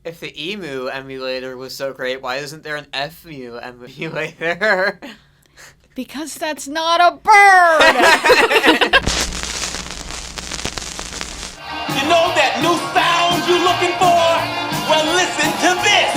If the emu emulator was so great, why isn't there an FMU emulator? Because that's not a bird! You know that new sound you're looking for? Well, listen to this!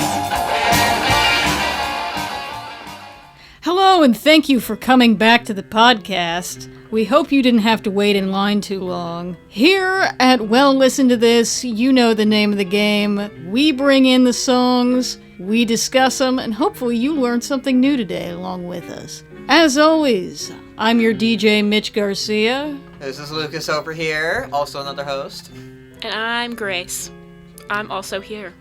Hello, and thank you for coming back to the podcast. We hope you didn't have to wait in line too long. Here at Well Listen to This, you know the name of the game. We bring in the songs, we discuss them, and hopefully you learned something new today along with us. As always, I'm your DJ, Mich Garcia. This is Lucas over here, also another host. And I'm Grace. I'm also here.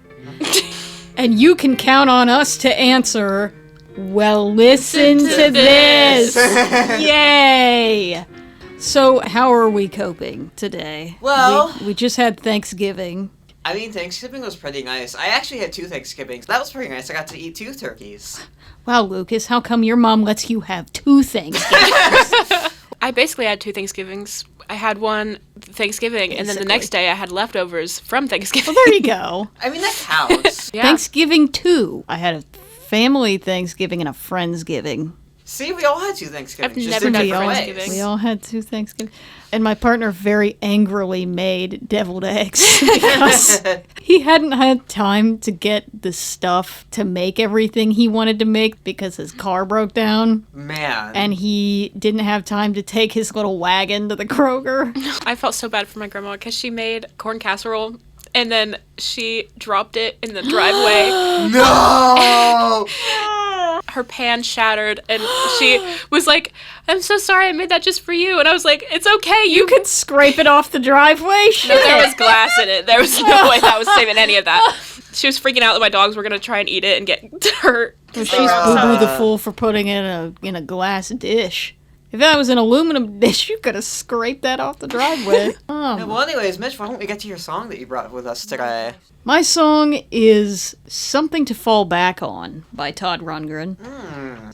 And you can count on us to answer, well, listen to this! Yay! So, how are we coping today? Well, we just had Thanksgiving. I mean, Thanksgiving was pretty nice. I actually had 2 Thanksgivings. That was pretty nice. I got to eat 2 turkeys. Wow, Lucas, how come your mom lets you have 2 Thanksgivings? I basically had 2 Thanksgivings. I had one Thanksgiving, and then the next day I had leftovers from Thanksgiving. Well, there you go. I mean, that counts. Yeah. Thanksgiving 2. I had a family Thanksgiving and a Friendsgiving. See, we all had 2 Thanksgivings. I've just never in done different Friendsgiving. ways. We all had 2 Thanksgiving. And my partner very angrily made deviled eggs because he hadn't had time to get the stuff to make everything he wanted to make because his car broke down. Man. And he didn't have time to take his little wagon to the Kroger. I felt so bad for my grandma because she made corn casserole, and then she dropped it in the driveway. No! Her pan shattered, and she was like, I'm so sorry, I made that just for you. And I was like, it's okay, You can scrape it off the driveway? Shit. No, there was glass in it. There was no way I was saving any of that. She was freaking out that my dogs were going to try and eat it and get hurt. Well, she's boo-boo the fool for putting it in a glass dish. If that was an aluminum dish, you could have scraped that off the driveway. Yeah, well, anyways, Mitch, why don't we get to your song that you brought with us today? My song is Something to Fall Back On by Todd Rundgren.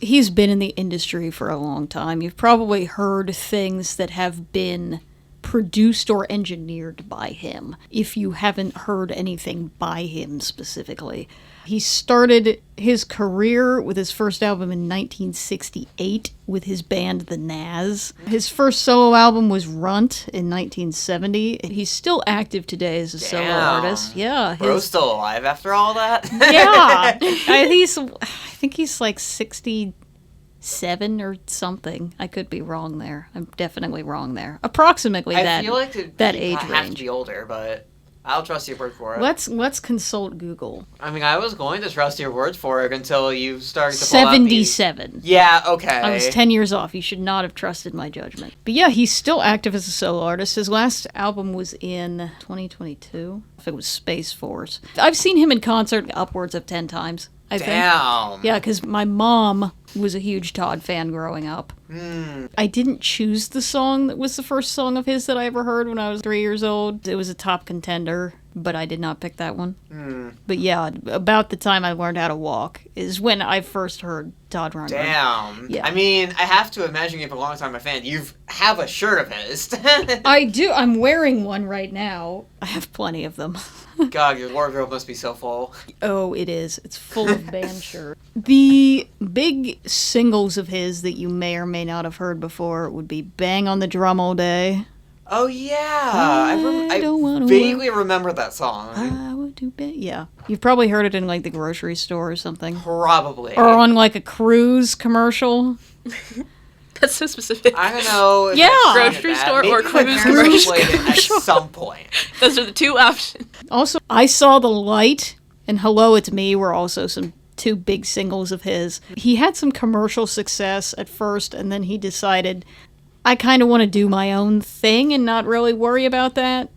He's been in the industry for a long time. You've probably heard things that have been produced or engineered by him, if you haven't heard anything by him specifically. He started his career with his first album in 1968 with his band The Nazz. His first solo album was Runt in 1970. He's still active today as a solo artist. Yeah. Bro's still alive after all that? Yeah. I think he's like 67 or something. I could be wrong there. I'm definitely wrong there. Approximately I feel like that he'd age have range. to be older, but I'll trust your word for it. Let's consult Google. I mean, I was going to trust your word for it until you started to pull out 77. Yeah, okay. I was 10 years off. You should not have trusted my judgment. But yeah, he's still active as a solo artist. His last album was in 2022. I think it was Space Force. I've seen him in concert upwards of 10 times, I think. Damn. Yeah, because my mom was a huge Todd fan growing up. I didn't choose the song that was the first song of his that I ever heard when I was 3 years old. It was a top contender, but I did not pick that one. But yeah, about the time I learned how to walk is when I first heard Todd Rundgren. Damn. Yeah. I mean, I have to imagine you've been a long time a fan. You have a shirt of his. I do. I'm wearing one right now. I have plenty of them. God, your wardrobe must be so full. Oh, it is. It's full of band shirts. The big singles of his that you may or may not have heard before would be Bang on the Drum All Day. Oh, yeah. I don't wanna vaguely remember that song. I would do bang. Yeah. You've probably heard it in like the grocery store or something. Probably. Or on like a cruise commercial. That's so specific. I don't know. If Yeah. I've seen Grocery it store Maybe or my cruise parents commercial. played it at some point. Those are the 2 options. Also, I Saw the Light and Hello It's Me were also some 2 big singles of his. He had some commercial success at first, and then he decided, I kind of want to do my own thing and not really worry about that.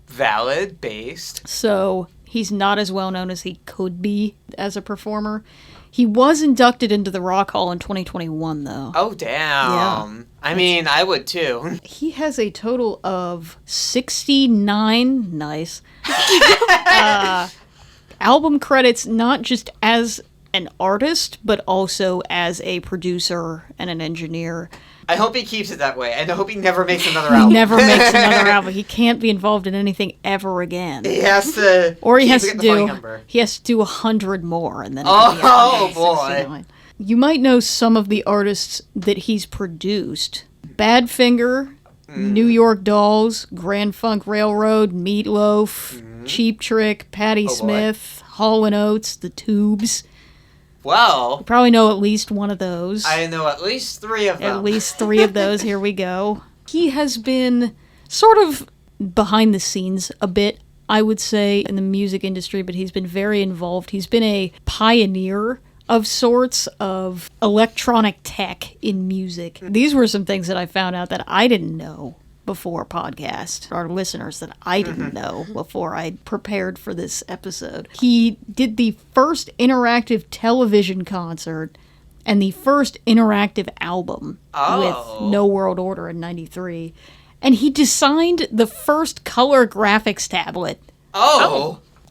Valid, based. So he's not as well known as he could be as a performer. He was inducted into the Rock Hall in 2021, though. Oh, damn. Yeah. I mean, I would too. He has a total of 69 album credits, not just as an artist, but also as a producer and an engineer. I hope he keeps it that way, and I hope he never makes another album. He never makes another album. He can't be involved in anything ever again. He has to. Or he keep has it to the funny do. number. He has to do 100 more, and then. Oh boy! 69. You might know some of the artists that he's produced: Badfinger, New York Dolls, Grand Funk Railroad, Meatloaf, Cheap Trick, Patti boy. Smith, Hall & Oates, The Tubes. Well, You probably know at least one of those. I know at least 3 of them. At least 3 of those. Here we go. He has been sort of behind the scenes a bit, I would say, in the music industry, but he's been very involved. He's been a pioneer of sorts of electronic tech in music. These were some things that I found out that I didn't know before podcast, our listeners that I didn't know before I prepared for this episode. He did the first interactive television concert and the first interactive album with No World Order in 93. And he designed the first color graphics tablet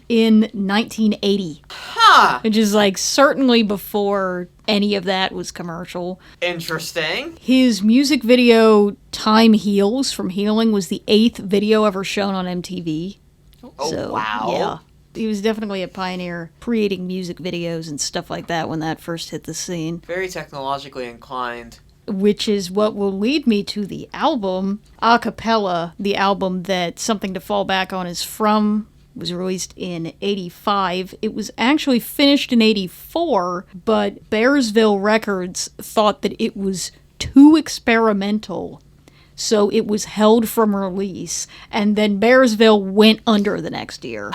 in 1980. Huh. Which is like certainly before any of that was commercial. Interesting. His music video Time Heals from Healing was the 8th video ever shown on MTV. Oh, wow. Yeah. He was definitely a pioneer creating music videos and stuff like that when that first hit the scene. Very technologically inclined. Which is what will lead me to the album, A Capella, the album that Something to Fall Back On is from. Was released in 85. It was actually finished in 84, but Bearsville Records thought that it was too experimental, so it was held from release, and then Bearsville went under the next year.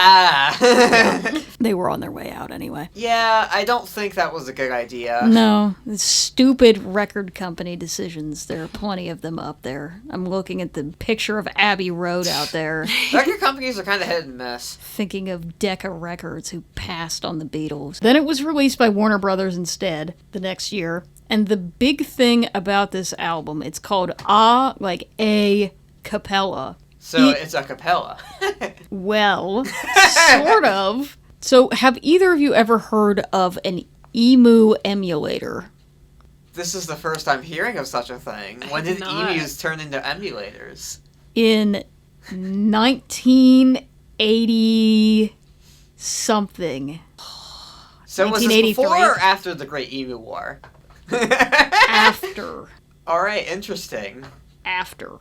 They were on their way out anyway. Yeah, I don't think that was a good idea. No, it's stupid record company decisions. There are plenty of them up there. I'm looking at the picture of Abbey Road out there. Record companies are kind of hit and miss. Thinking of Decca Records, who passed on the Beatles. Then it was released by Warner Brothers instead the next year. And the big thing about this album, it's called A Capella. So it's a cappella. Well, sort of. So have either of you ever heard of an emu emulator? This is the first I'm hearing of such a thing. When did emus turn into emulators? In 1980 something. So was this before or after the Great Emu War? After. Alright, interesting. After.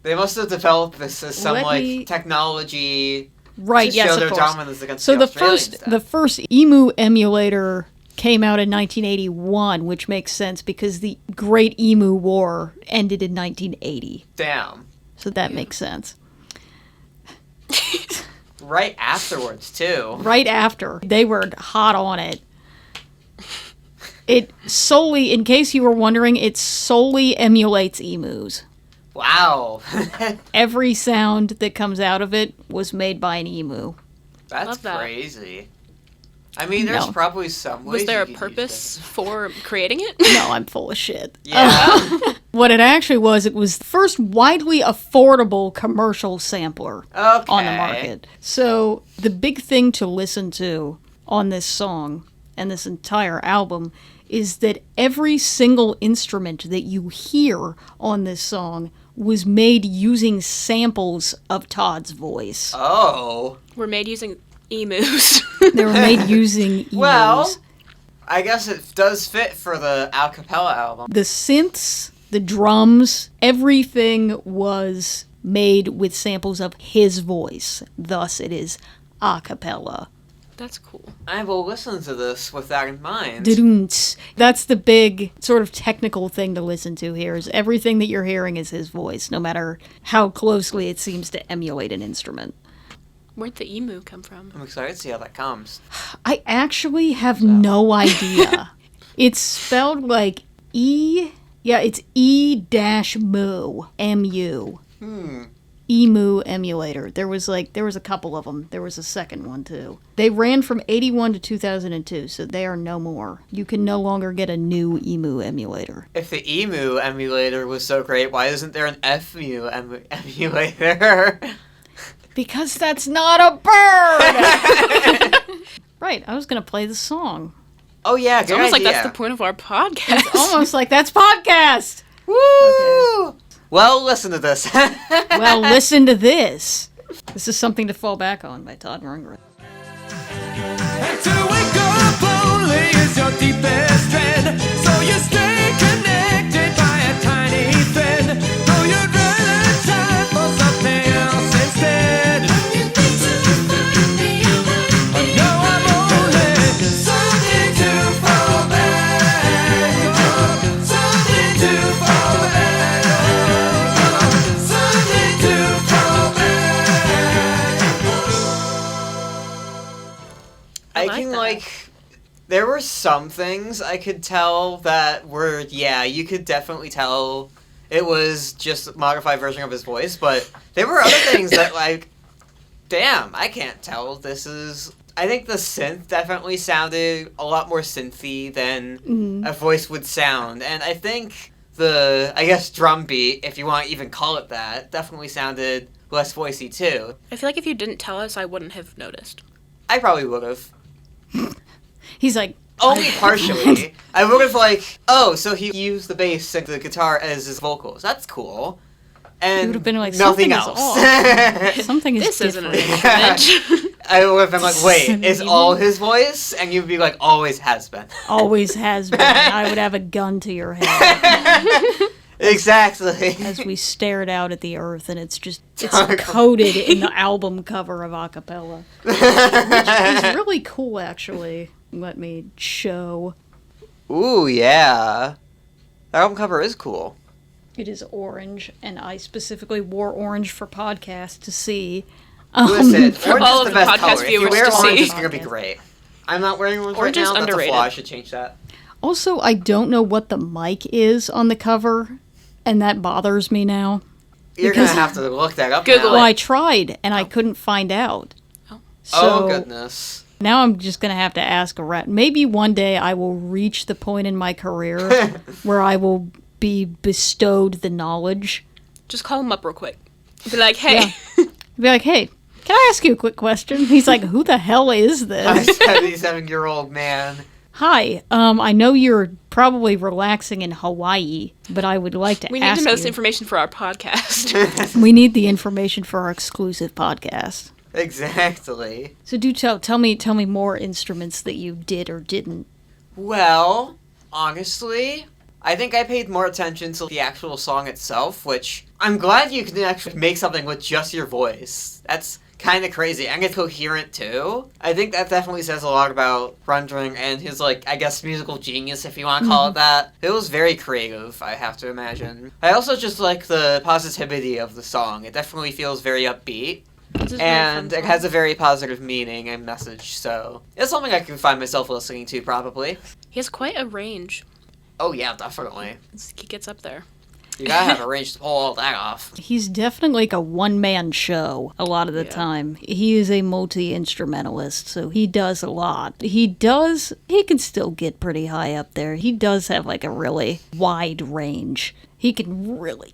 They must have developed this as some technology right, to yes, show of their course. dominance against so the Australians. the first emu emulator came out in 1981, which makes sense because the Great Emu War ended in 1980. Damn. So that makes sense. Right afterwards, too. Right after. They were hot on it. It solely, in case you were wondering, it solely emulates emus. Wow. Every sound that comes out of it was made by an emu. That's Love that. crazy. I mean, there's probably some ways Was there a you could use purpose for creating it? No, I'm full of shit. Yeah. What it actually was, it was the first widely affordable commercial sampler on the market. So the big thing to listen to on this song and this entire album is that every single instrument that you hear on this song was made using samples of Todd's voice. Oh. We're made using emus. They were made using emus. Well, I guess it does fit for the A Capella album. The synths, the drums, everything was made with samples of his voice. Thus, it is a cappella. That's cool. I will listen to this with that in mind. Da-doons. That's the big sort of technical thing to listen to here, is everything that you're hearing is his voice, no matter how closely it seems to emulate an instrument. Where'd the emu come from? I'm excited to see how that comes. I actually have no idea. It's spelled like E... Yeah, it's E-mu. M-U. Emu emulator. There was a couple of them. There was a second one too. They ran from 81 to 2002, so they are no more. You can no longer get a new emu emulator. If the emu emulator was so great, why isn't there an FMU emulator? Because that's not a bird! Right, I was going to play the song. Oh yeah, It's good almost idea. like that's the point of our podcast. Almost like that's podcast! Woo! Well, listen to this. Well, listen to this. This is Something to Fall Back On by Todd Rundgren. And to wake up lonely is your deepest dread. So you stay connected by a tiny thread. Though you'd rather try for something else instead. But no, I'm only something to fall back on. Something to fall back on. Something to fall back on. I like can, that. there were some things I could tell that were, you could definitely tell it was just a modified version of his voice, but there were other things that, damn, I can't tell this is... I think the synth definitely sounded a lot more synthy than a voice would sound, and I think the, drum beat, if you want to even call it that, definitely sounded less voicey, too. I feel like if you didn't tell us, I wouldn't have noticed. I probably would have. He's like, Only partially. I would have so he used the bass and the guitar as his vocals. That's cool. And You would have been like, nothing something is else. something is This isn't an different. instrument. I would have been like, wait, it's all his voice? And you'd be like, always has been. Always has been. I would have a gun to your head Exactly. as we stared out at the earth, and it's coded in the album cover of A Capella. It's really cool, actually. Let me show. Ooh, yeah. That album cover is cool. It is orange, and I specifically wore orange for podcast to see. Listen, For orange all is of the the best podcast color. If you viewers wear to orange, see. it's going to be great. I'm not wearing orange Orange right is now. That's a underrated. flaw. I should change that. Also, I don't know what the mic is on the cover, and that bothers me now. You're going to Because- have to look that up Google now. Well, I tried, and I couldn't find out. Oh. So Oh, goodness. now I'm just going to have to ask around. Maybe one day I will reach the point in my career where I will be bestowed the knowledge. Just call him up real quick. Be like, hey. Be like, hey, can I ask you a quick question? He's like, who the hell is A this? 77-year-old man. Hi, I know you're probably relaxing in Hawaii, but I would like to We need ask to know this you. information for our podcast. We need the information for our exclusive podcast. Exactly. So do tell me more instruments that you did or didn't. Well, honestly, I think I paid more attention to the actual song itself, which I'm glad you can actually make something with just your voice. That's kind of crazy. And it's coherent, too. I think that definitely says a lot about Rundgren and his, musical genius, if you want to call it that. It was very creative, I have to imagine. I also just like the positivity of the song. It definitely feels very upbeat. This is really And fun it has a very positive meaning and message, so it's something I can find myself listening to, probably. He has quite a range. Oh, yeah, definitely. He gets up there. You gotta have a range to pull all that off. He's definitely like a one-man show a lot of the time. He is a multi-instrumentalist, so he does a lot. He can still get pretty high up there. He does have a really wide range. He can really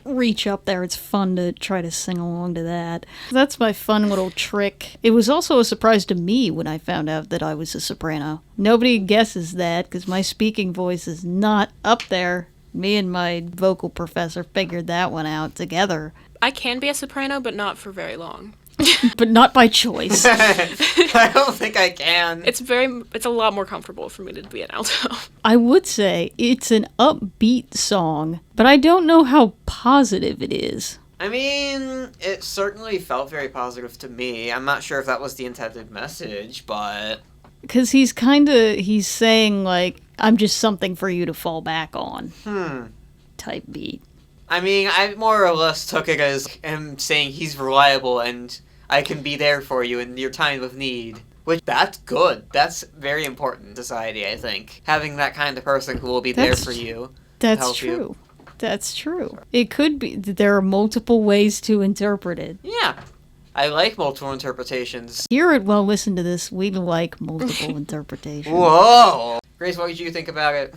reach up there. It's fun to try to sing along to that. That's my fun little trick. It was also a surprise to me when I found out that I was a soprano. Nobody guesses that because my speaking voice is not up there. Me and my vocal professor figured that one out together. I can be a soprano, but not for very long. But not by choice. I don't think I can. It's a lot more comfortable for me to be an alto. I would say it's an upbeat song, but I don't know how positive it is. I mean, it certainly felt very positive to me. I'm not sure if that was the intended message, but... Because he's saying, I'm just something for you to fall back on. Type beat. I mean, I more or less took it as him saying he's reliable and I can be there for you in your time of need. Which, that's good. That's very important in society, I think. Having that kind of person who will be there for you. That's help true. you. That's true. It could be. There are multiple ways to interpret it. Yeah. I like multiple interpretations. Here at Well Listen to This, we like multiple interpretations. Whoa! Grace, what did you think about it?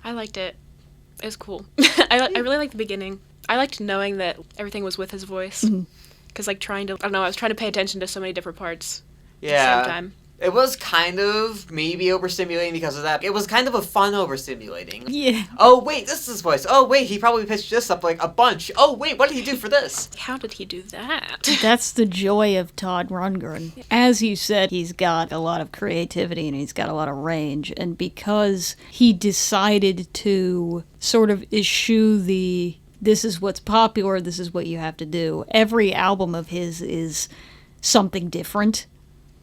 I liked it. It was cool. I really liked the beginning. I liked knowing that everything was with his voice. Because, I was trying to pay attention to so many different parts at the same time. It was kind of maybe overstimulating because of that. It was kind of a fun overstimulating. Yeah. Oh, wait, this is his voice. Oh, wait, he probably pitched this up like a bunch. Oh, wait, what did he do for this? How did he do that? That's the joy of Todd Rundgren. As you said, he's got a lot of creativity and he's got a lot of range. And because he decided to sort of eschew the this is what's popular, this is what you have to do, every album of his is something different.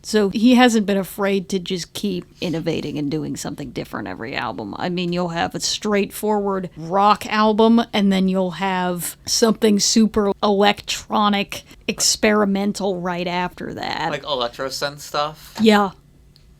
So he hasn't been afraid to just keep innovating and doing something different every album. I mean, you'll have a straightforward rock album, and then you'll have something super electronic, experimental right after that. Like electro synth stuff? Yeah.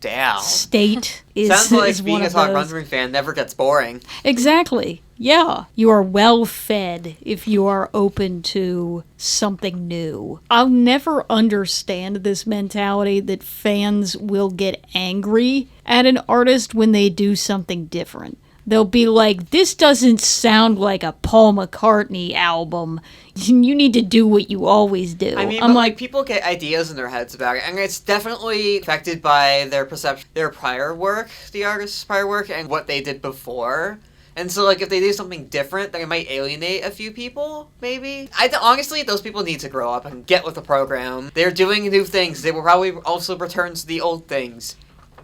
Damn. State is Sounds like is being one a of Todd those. Rundgren fan never gets boring. Exactly. Yeah. You are well fed if you are open to something new. I'll never understand this mentality that fans will get angry at an artist when they do something different. They'll be like, this doesn't sound like a Paul McCartney album. You need to do what you always do. I mean, I'm but, like, people get ideas in their heads about it, and it's definitely affected by their perception, their prior work, the artist's prior work, and what they did before. And so, like, if they do something different, then it might alienate a few people, maybe. Honestly, those people need to grow up and get with the program. They're doing new things. They will probably also return to the old things.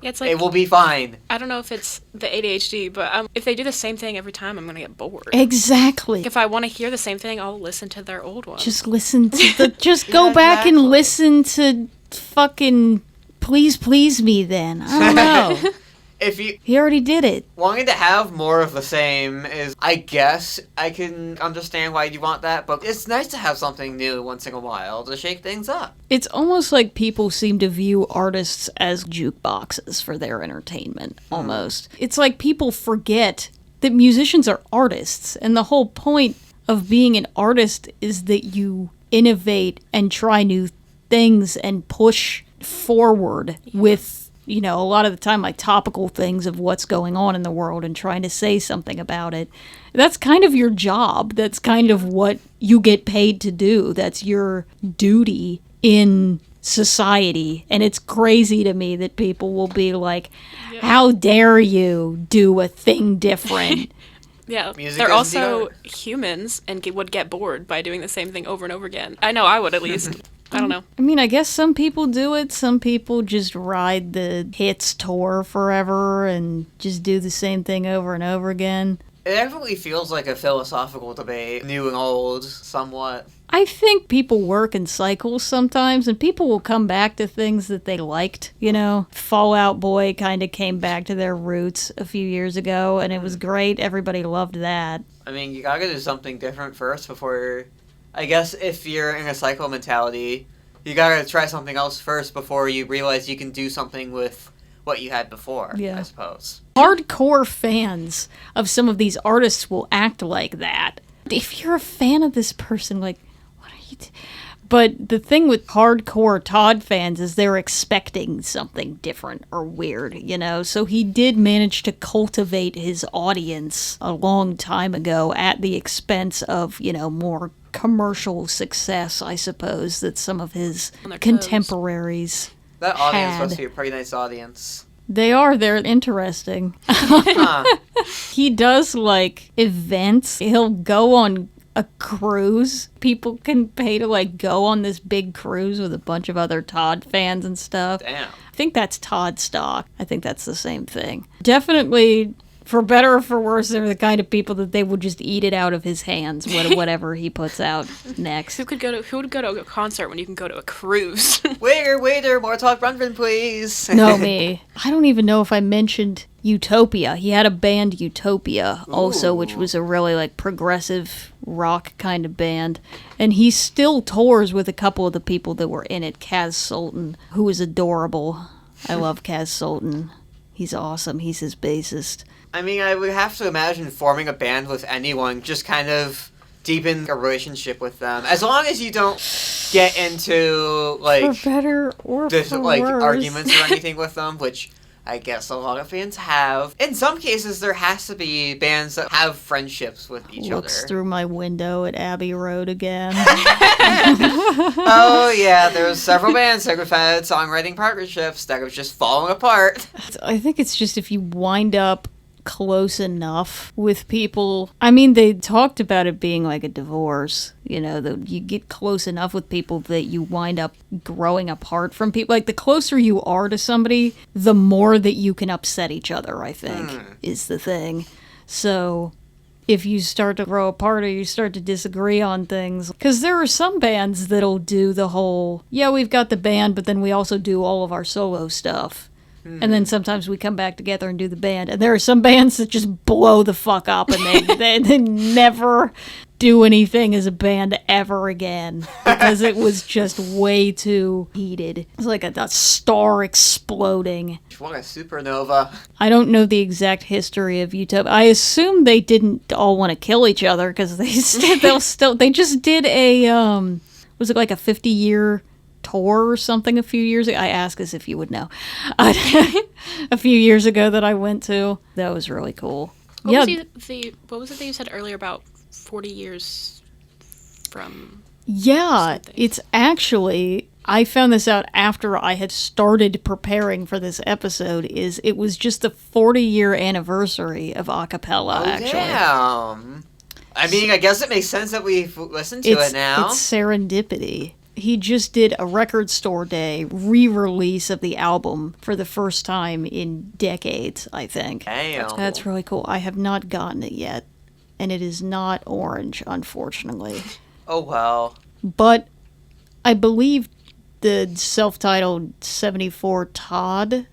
Yeah, it's like, It will be fine. I don't know if it's the ADHD, but if they do the same thing every time, I'm going to get bored. exactly. If I want to hear the same thing, I'll listen to their old one. Just listen to the. Just go Yeah, back and exactly. listen to fucking Please Please Me then. I don't know. If you He already did it. wanting to have more of the same is, I guess, I can understand why you want that, but it's nice to have something new once in a while to shake things up. It's almost like people seem to view artists as jukeboxes for their entertainment, almost. It's like people forget that musicians are artists, and the whole point of being an artist is that you innovate and try new things and push forward with, you know, a lot of the time, like topical things of what's going on in the world and trying to say something about it. That's kind of your job. That's kind of what you get paid to do. That's your duty in society. And it's crazy to me that people will be like, how dare you do a thing different? Yeah, Music they're is the also art. humans and would get bored by doing the same thing over and over again. I know I would at least. I don't know. I mean, I guess some people do it. Some people just ride the hits tour forever and just do the same thing over and over again. It definitely feels like a philosophical debate, new and old, somewhat. I think people work in cycles sometimes, and people will come back to things that they liked. You know, Fall Out Boy kind of came back to their roots a few years ago, and it was great. Everybody loved that. I mean, you gotta do something different first before... I guess if you're in a cycle mentality, you gotta try something else first before you realize you can do something with what you had before, Yeah. I suppose. Hardcore fans of some of these artists will act like that. If you're a fan of this person, like, what are you... But the thing with hardcore Todd fans is they're expecting something different or weird, you know? So he did manage to cultivate his audience a long time ago at the expense of, you know, more commercial success, I suppose, that some of his On their toes. contemporaries That audience had. must be a pretty nice audience. They're interesting. Huh. He does, like, events. He'll go on a cruise. People can pay to, like, go on this big cruise with a bunch of other Todd fans and stuff. Damn. I think that's Todd stock. I think that's the same thing. Definitely, for better or for worse, they're the kind of people that they would just eat it out of his hands, whatever he puts out next. Who would go to a concert when you can go to a cruise? Waiter, more Todd Rundgren, please. No, me. I don't even know if I mentioned Utopia. He had a band, Utopia, also, which Ooh. was a really, like, progressive rock kind of band. And he still tours with a couple of the people that were in it. Kaz Sultan, who is adorable. I love Kaz Sultan. He's awesome. He's his bassist. I mean, I would have to imagine forming a band with anyone, just kind of deepen a relationship with them. As long as you don't get into, like, For better or dis- for like worse. arguments or anything with them, which I guess a lot of bands have. In some cases, there has to be bands that have friendships with each Looks other. through my window at Abbey Road again. Oh, yeah, there's several bands that have had songwriting partnerships that have just fallen apart. I think it's just if you wind up close enough with people. I mean, they talked about it being like a divorce, you know, that you get close enough with people that you wind up growing apart from people. Like, the closer you are to somebody, the more that you can upset each other, I think, is the thing. So if you start to grow apart or you start to disagree on things, because there are some bands that'll do the whole, yeah, we've got the band, but then we also do all of our solo stuff. And then sometimes we come back together and do the band. And there are some bands that just blow the fuck up and they never do anything as a band ever again because it was just way too heated. It's like a star exploding. What a supernova. I don't know the exact history of Utopia. I assume they didn't all want to kill each other because they just did a was it like a 50-year tour or something a few years ago? I ask as if you would know. A few years ago that I went to. That was really cool. What was it that you said earlier about 40 years from something? It's actually, I found this out after I had started preparing for this episode, it was just the 40-year anniversary of A Capella, actually. Damn. I mean, I guess it makes sense that we've listened to it now. It's serendipity. He just did a record store day re-release of the album for the first time in decades, I think. Damn. That's really cool. I have not gotten it yet, and it is not orange, unfortunately. Oh, well. But I believe the self-titled 74 Todd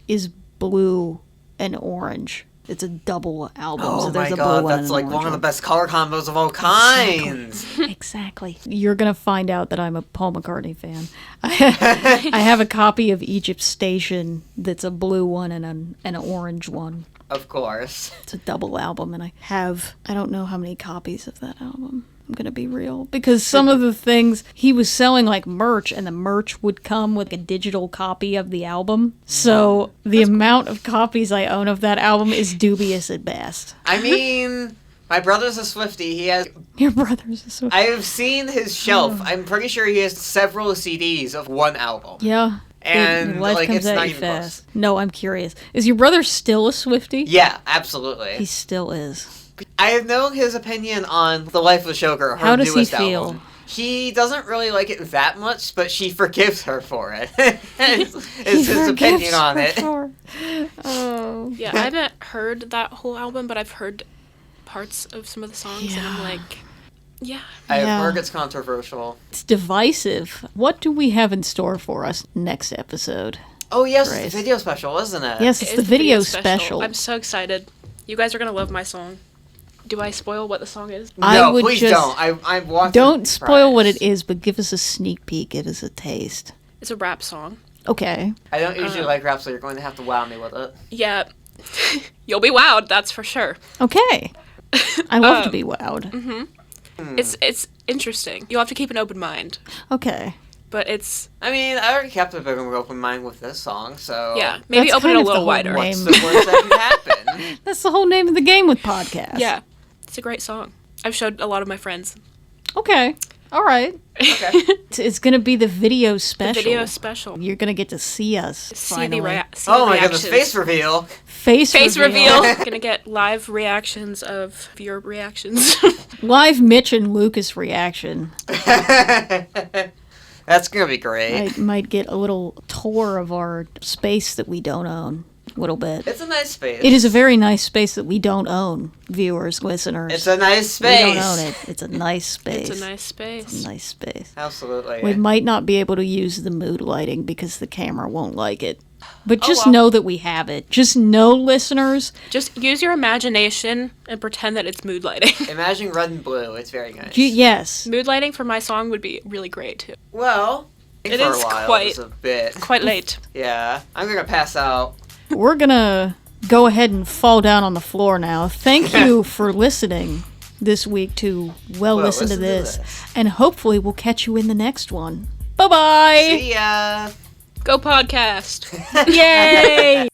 is blue and orange. It's a double album. Oh so there's my a god, blue that's like one of the best color combos of all kinds. Exactly. You're going to find out that I'm a Paul McCartney fan. I have a copy of Egypt Station that's a blue one and an orange one. Of course. It's a double album, and I don't know how many copies of that album. I'm going to be real. Because some of the things, he was selling like merch, and the merch would come with a digital copy of the album. So the amount of copies I own of that album is dubious at best. I mean, my brother's a Swiftie. He has... Your brother's a Swiftie. I have seen his shelf. I'm pretty sure he has several CDs of one album. Yeah. And, life like, comes it's at not you even fast. No, I'm curious. Is your brother still a Swiftie? Yeah, absolutely. He still is. I have known his opinion on The Life of a Showgirl, her How does he newest feel? album. He doesn't really like it that much, but she forgives her for it. is his opinion on it. Oh. Yeah, I haven't heard that whole album, but I've heard parts of some of the songs, and I'm like, yeah. I've heard it's controversial. It's divisive. What do we have in store for us next episode? Oh, yes, Grace? it's the video special, isn't it? Yes, it's the video special. I'm so excited. You guys are going to love my song. Do I spoil what the song is? No, would please just- don't. I want Don't to be spoil what it surprised. is, but give us a sneak peek. Give us a taste. It's a rap song. Okay. I don't usually like rap, so you're going to have to wow me with it. Yeah. You'll be wowed, that's for sure. Okay. I love to be wowed. It's interesting. You'll have to keep an open mind. Okay. But it's... I mean, I already kept a big open mind with this song, so... Yeah, maybe That's open it kind a of the little whole wider. name. What's the worst that can happen? That's the whole name of the game with podcasts. Yeah. It's a great song. I've showed a lot of my friends. Okay. All right. Okay. It's going to be the video special. The video special. You're going to get to see us. See finally. Oh my goodness, face reveal. Face reveal. Gonna get live reactions of your reactions. Live Mich and Lucas reaction. That's gonna be great. I might get a little tour of our space that we don't own. A little bit. It's a nice space. It is a very nice space that we don't own, viewers, listeners. It's a nice space. We don't own it. It's a nice space. It's a nice space. It's a nice space. Absolutely. We might not be able to use the mood lighting because the camera won't like it. But just well. know that we have it. Just know, listeners. Just use your imagination and pretend that it's mood lighting. Imagine red and blue. It's very nice. Yes. Mood lighting for my song would be really great too. Well, It for is a while, quite- it was a bit. Quite late. Yeah, I'm gonna pass out. We're going to go ahead and fall down on the floor now. Thank you for listening this week to Listen to This. And hopefully we'll catch you in the next one. Bye-bye. See ya. Go podcast. Yay!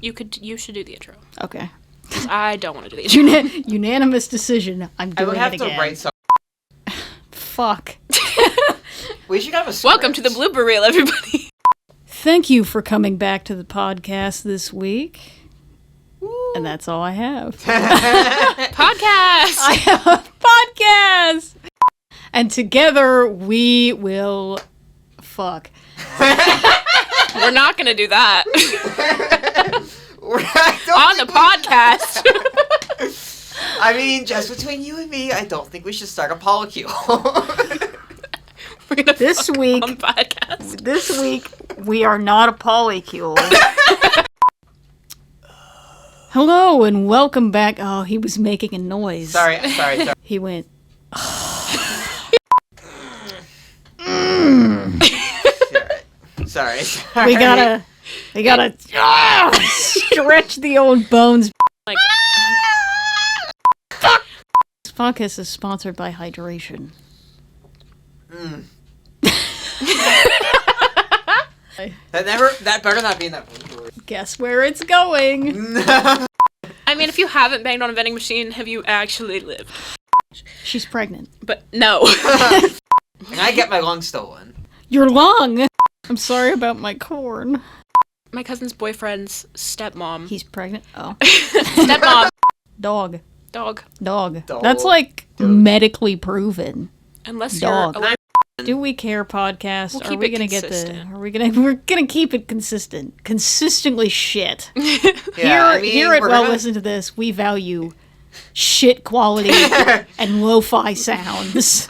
You should do the intro. Okay. 'Cause I don't want to do the intro. Unanimous decision. I'm I doing would have it to again. write some. Fuck. We should have a script. Welcome to the blooper reel, everybody. Thank you for coming back to the podcast this week. And that's all I have. Podcast. I have a podcast. And together we will fuck. We're not going to do that. On the podcast. I mean, just between you and me, I don't think we should start a polycule. We're gonna This fuck week- on the podcast. This week we are not a polycule. Hello and welcome back. Oh, he was making a noise. sorry. He went. Sorry. We gotta stretch the old bones. Like, This podcast is sponsored by hydration. That better not be in that movie. Guess where it's going? I mean, if you haven't banged on a vending machine, have you actually lived? She's pregnant. But no. And I get my lung stolen. Your lung. I'm sorry about my corn. My cousin's boyfriend's stepmom. He's pregnant. Oh, Stepmom. dog. Dog. Dog. Dog. That's like medically proven. Unless Dog. you're Do we care podcast? We'll Are keep we it gonna get the? consistent. We're gonna keep it consistent. Consistently shit. Yeah, Hear it well. Listen to this. We value shit quality and lo-fi sounds.